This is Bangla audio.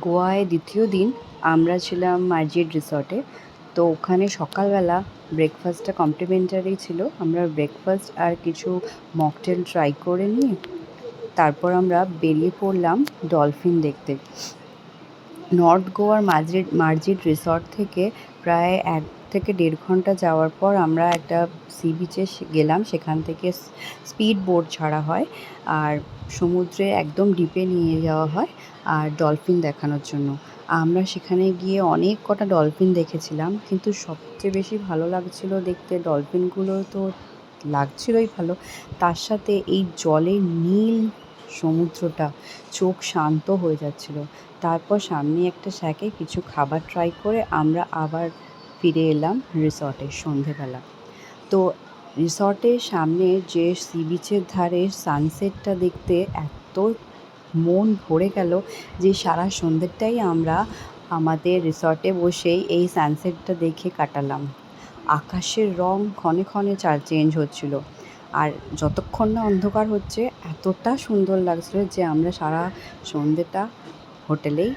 গোয়ায় দ্বিতীয় দিন আমরা ছিলাম মার্জিড রিসর্টে। তো ওখানে সকালবেলা ব্রেকফাস্টটা কমপ্লিমেন্টারি ছিল। আমরা ব্রেকফাস্ট আর কিছু মকটেল ট্রাই করে নিয়ে তারপর আমরা বেরিয়ে পড়লাম ডলফিন দেখতে। নর্থ গোয়ার মার্জিড রিসর্ট থেকে প্রায় 1 থেকে 1.5 ঘন্টা যাওয়ার পর আমরা একটা সি বিচে গেলাম। সেখান থেকে স্পিড বোট ছাড়া হয় আর সমুদ্রে একদম ডিপে নিয়ে যাওয়া হয় আর ডলফিন দেখানোর জন্য। আমরা সেখানে গিয়ে অনেক কটা ডলফিন দেখেছিলাম, কিন্তু সবচেয়ে বেশি ভালো লাগছিল দেখতে ডলফিনগুলো তো লাগছিলই ভালো, তার সাথে এই জলের নীল সমুদ্রটা চোখ শান্ত হয়ে যাচ্ছিল। তারপর সামনে একটা শ্যাকে কিছু খাবার ট্রাই করে আমরা আবার ফিরে এলাম রিসর্টে সন্ধেবেলা। তো রিসর্টের সামনে যে সি বিচের ধারে সানসেটটা দেখতে এত মন ভরে গেল যে সারা সন্ধ্যেটাই আমরা আমাদের রিসর্টে বসেই এই সানসেটটা দেখে কাটালাম। আকাশের রং ক্ষণে ক্ষণে চেঞ্জ হচ্ছিল, আর যতক্ষণ না অন্ধকার হচ্ছে এতটা সুন্দর লাগছিল যে আমরা সারা সন্ধ্যেটা হোটেলেই